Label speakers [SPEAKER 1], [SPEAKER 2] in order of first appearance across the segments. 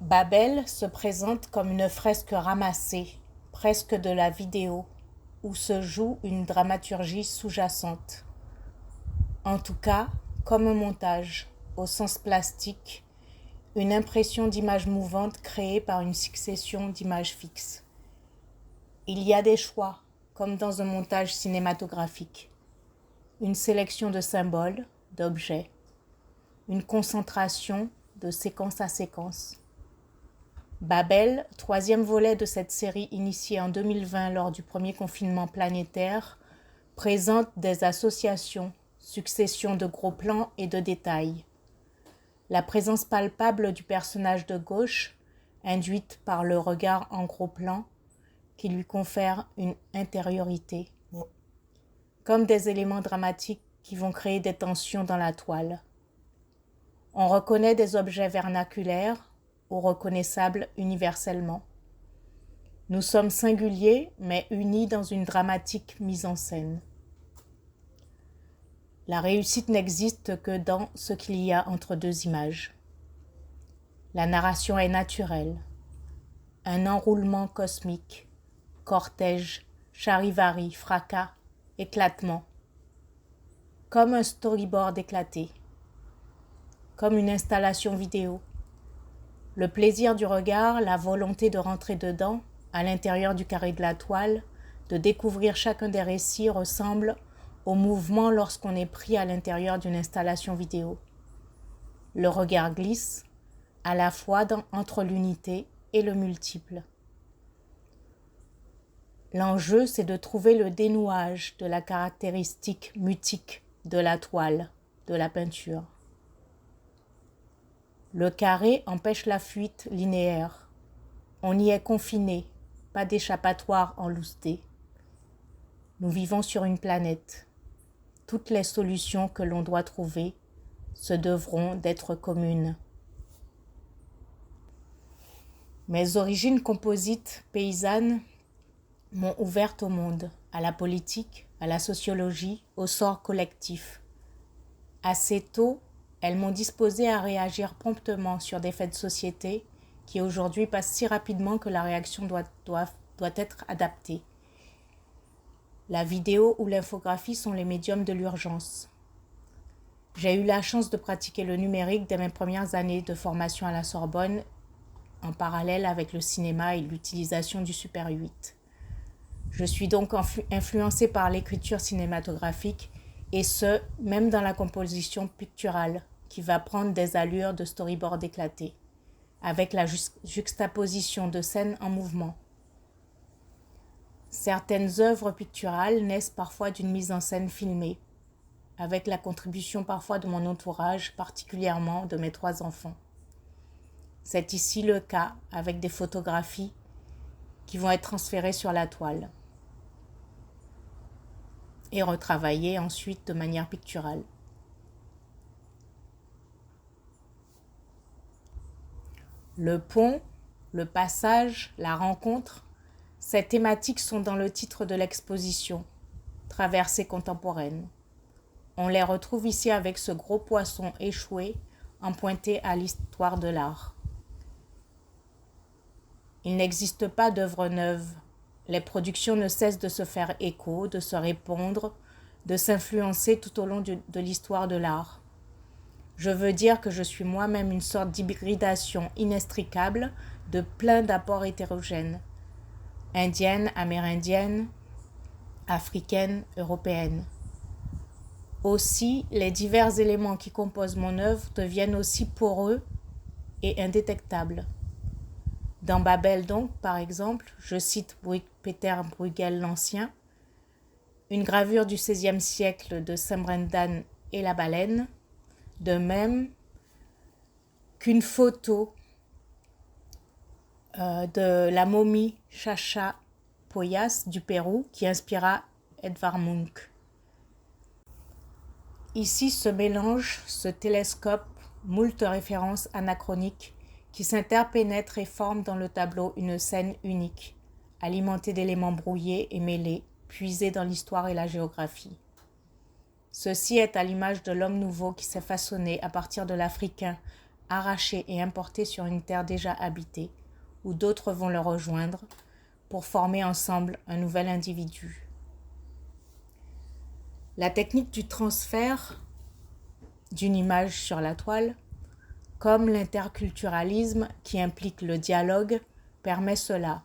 [SPEAKER 1] Babel se présente comme une fresque ramassée, presque de la vidéo, où se joue une dramaturgie sous-jacente. En tout cas, comme un montage, au sens plastique, une impression d'image mouvante créée par une succession d'images fixes. Il y a des choix, comme dans un montage cinématographique. Une sélection de symboles, d'objets. Une concentration de séquence à séquence. Babel, troisième volet de cette série initiée en 2020 lors du premier confinement planétaire, présente des associations, succession de gros plans et de détails. La présence palpable du personnage de gauche, induite par le regard en gros plan, qui lui confère une intériorité, comme des éléments dramatiques qui vont créer des tensions dans la toile. On reconnaît des objets vernaculaires ou reconnaissables universellement. Nous sommes singuliers, mais unis dans une dramatique mise en scène. La réussite n'existe que dans ce qu'il y a entre deux images. La narration est naturelle. Un enroulement cosmique, cortège, charivari, fracas, éclatement. Comme un storyboard éclaté. Comme une installation vidéo. Le plaisir du regard, la volonté de rentrer dedans, à l'intérieur du carré de la toile, de découvrir chacun des récits ressemble au mouvement lorsqu'on est pris à l'intérieur d'une installation vidéo. Le regard glisse, à la fois entre l'unité et le multiple. L'enjeu, c'est de trouver le dénouage de la caractéristique mutique de la toile, de la peinture. Le carré empêche la fuite linéaire. On y est confiné, pas d'échappatoire en loose dé. Nous vivons sur une planète. Toutes les solutions que l'on doit trouver se devront d'être communes. Mes origines composites paysannes m'ont ouverte au monde, à la politique, à la sociologie, au sort collectif. Assez tôt, elles m'ont disposée à réagir promptement sur des faits de société qui aujourd'hui passent si rapidement que la réaction doit être adaptée. La vidéo ou l'infographie sont les médiums de l'urgence. J'ai eu la chance de pratiquer le numérique dès mes premières années de formation à la Sorbonne, en parallèle avec le cinéma et l'utilisation du Super 8. Je suis donc influencée par l'écriture cinématographique, et ce, même dans la composition picturale, qui va prendre des allures de storyboard éclaté, avec la juxtaposition de scènes en mouvement. Certaines œuvres picturales naissent parfois d'une mise en scène filmée, avec la contribution parfois de mon entourage, particulièrement de mes 3 enfants. C'est ici le cas avec des photographies qui vont être transférées sur la toile et retravaillées ensuite de manière picturale. Le pont, le passage, la rencontre, ces thématiques sont dans le titre de l'exposition, Traversée contemporaine. On les retrouve ici avec ce gros poisson échoué empointé à l'histoire de l'art. Il n'existe pas d'œuvre neuve. Les productions ne cessent de se faire écho, de se répondre, de s'influencer tout au long de l'histoire de l'art. Je veux dire que je suis moi-même une sorte d'hybridation inextricable de plein d'apports hétérogènes. Indienne, amérindienne, africaine, européenne. Aussi, les divers éléments qui composent mon œuvre deviennent aussi poreux et indétectables. Dans Babel donc, par exemple, je cite Peter Bruegel l'Ancien, une gravure du XVIe siècle de Saint-Brendan et la baleine, de même qu'une photo de la momie Chacha Poyas du Pérou qui inspira Edvard Munch. Ici se mélange, se télescope, moult références anachroniques qui s'interpénètrent et forment dans le tableau une scène unique, alimentée d'éléments brouillés et mêlés, puisés dans l'histoire et la géographie. Ceci est à l'image de l'homme nouveau qui s'est façonné à partir de l'Africain arrachés et importés sur une terre déjà habitée, où d'autres vont le rejoindre pour former ensemble un nouvel individu. La technique du transfert d'une image sur la toile, comme l'interculturalisme qui implique le dialogue, permet cela.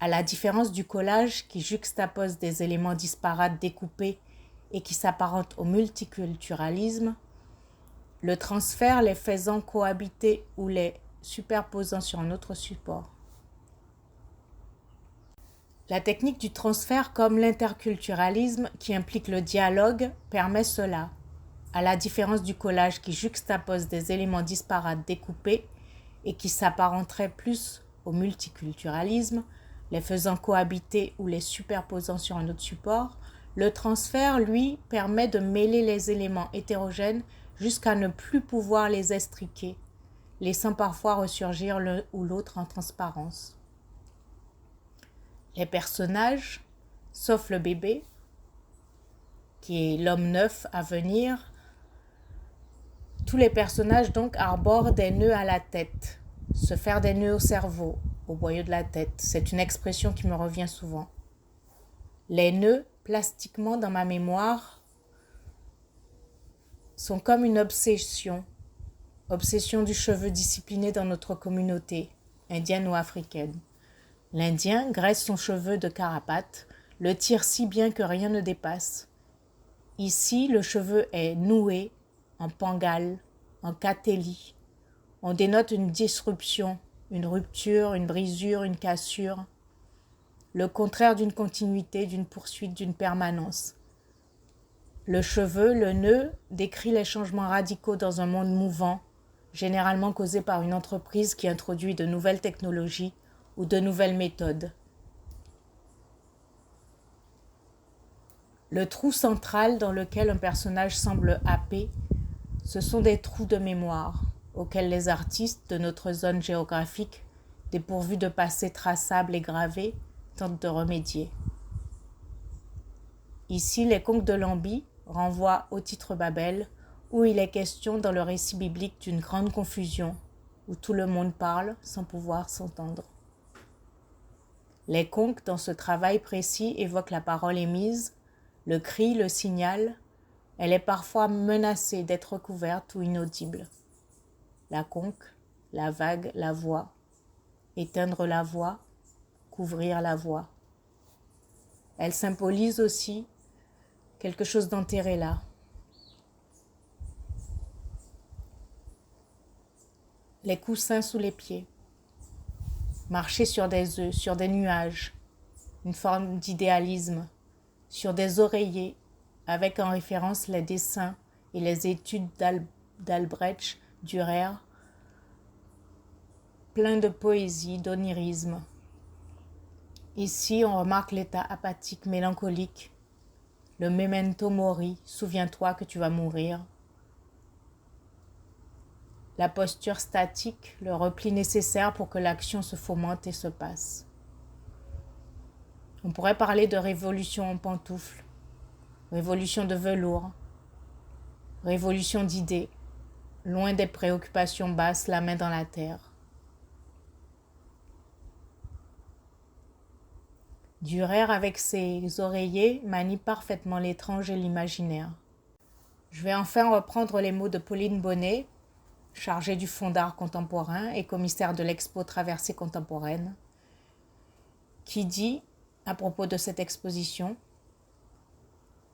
[SPEAKER 1] À la différence du collage qui juxtapose des éléments disparates découpés et qui s'apparente au multiculturalisme, le transfert les faisant cohabiter ou les superposant sur un autre support. La technique du transfert comme l'interculturalisme qui implique le dialogue permet cela. À la différence du collage qui juxtapose des éléments disparates découpés et qui s'apparenterait plus au multiculturalisme, les faisant cohabiter ou les superposant sur un autre support, le transfert, lui, permet de mêler les éléments hétérogènes jusqu'à ne plus pouvoir les extriquer, laissant parfois ressurgir l'un ou l'autre en transparence. Les personnages, sauf le bébé, qui est l'homme neuf à venir, tous les personnages donc arborent des nœuds à la tête. Se faire des nœuds au cerveau, au boyau de la tête, c'est une expression qui me revient souvent. Les nœuds, plastiquement dans ma mémoire, sont comme une obsession du cheveu discipliné dans notre communauté, indienne ou africaine. L'Indien graisse son cheveu de carapate, le tire si bien que rien ne dépasse. Ici, le cheveu est noué, en pangale, en catélie. On dénote une disruption, une rupture, une brisure, une cassure. Le contraire d'une continuité, d'une poursuite, d'une permanence. Le cheveu, le nœud, décrit les changements radicaux dans un monde mouvant, généralement causés par une entreprise qui introduit de nouvelles technologies ou de nouvelles méthodes. Le trou central dans lequel un personnage semble happé, ce sont des trous de mémoire auxquels les artistes de notre zone géographique, dépourvus de passé traçable et gravé, tentent de remédier. Ici, les contes de Lambi renvoient au titre Babel, où il est question dans le récit biblique d'une grande confusion, où tout le monde parle sans pouvoir s'entendre. Les conques dans ce travail précis évoquent la parole émise, le cri, le signal. Elle est parfois menacée d'être couverte ou inaudible. La conque, la vague, la voix. Éteindre la voix, couvrir la voix. Elle symbolise aussi quelque chose d'enterré là. Les coussins sous les pieds. Marcher sur des œufs, sur des nuages. Une forme d'idéalisme. Sur des oreillers, avec en référence les dessins et les études d'Albrecht Dürer, plein de poésie, d'onirisme. Ici, on remarque l'état apathique, mélancolique, le memento mori, souviens-toi que tu vas mourir. La posture statique, le repli nécessaire pour que l'action se fomente et se passe. On pourrait parler de révolution en pantoufles, révolution de velours, révolution d'idées, loin des préoccupations basses, la main dans la terre. Dürer, avec ses oreillers, manie parfaitement l'étrange et l'imaginaire. Je vais enfin reprendre les mots de Pauline Bonnet, chargée du Fonds d'art contemporain et commissaire de l'expo Traversée contemporaine, qui dit, à propos de cette exposition,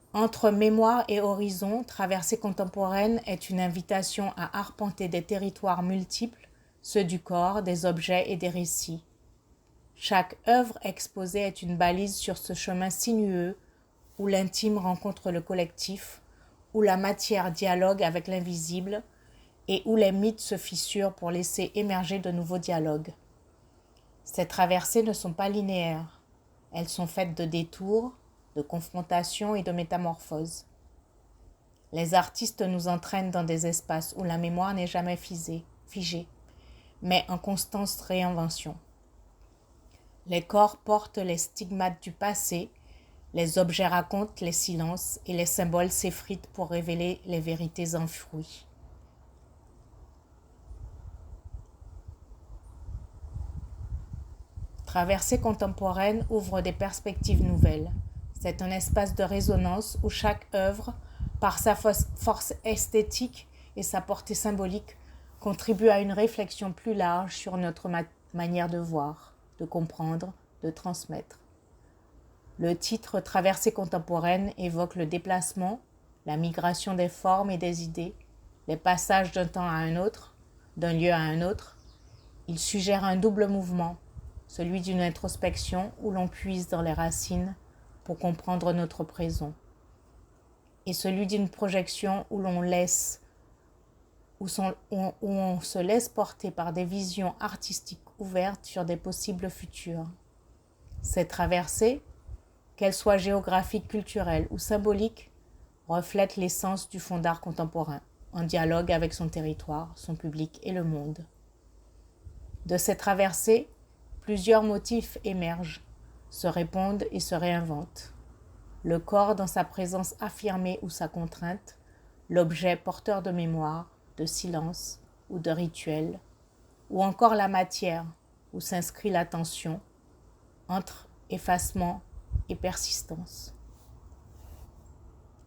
[SPEAKER 1] « Entre mémoire et horizon, Traversée contemporaine est une invitation à arpenter des territoires multiples, ceux du corps, des objets et des récits. Chaque œuvre exposée est une balise sur ce chemin sinueux où l'intime rencontre le collectif, où la matière dialogue avec l'invisible et où les mythes se fissurent pour laisser émerger de nouveaux dialogues. Ces traversées ne sont pas linéaires. Elles sont faites de détours, de confrontations et de métamorphoses. Les artistes nous entraînent dans des espaces où la mémoire n'est jamais figée, mais en constante réinvention. Les corps portent les stigmates du passé, les objets racontent les silences et les symboles s'effritent pour révéler les vérités enfouies. Traversée contemporaine ouvre des perspectives nouvelles. C'est un espace de résonance où chaque œuvre, par sa force esthétique et sa portée symbolique, contribue à une réflexion plus large sur notre manière de voir, de comprendre, de transmettre. Le titre Traversée contemporaine évoque le déplacement, la migration des formes et des idées, les passages d'un temps à un autre, d'un lieu à un autre. Il suggère un double mouvement, celui d'une introspection où l'on puise dans les racines pour comprendre notre présent, et celui d'une projection où on se laisse porter par des visions artistiques ouvertes sur des possibles futurs. Ces traversées, qu'elles soient géographiques, culturelles ou symboliques, reflètent l'essence du fond d'art contemporain, en dialogue avec son territoire, son public et le monde. De ces traversées, plusieurs motifs émergent, se répondent et se réinventent. Le corps dans sa présence affirmée ou sa contrainte, l'objet porteur de mémoire, de silence ou de rituel, ou encore la matière où s'inscrit la tension entre effacement et persistance.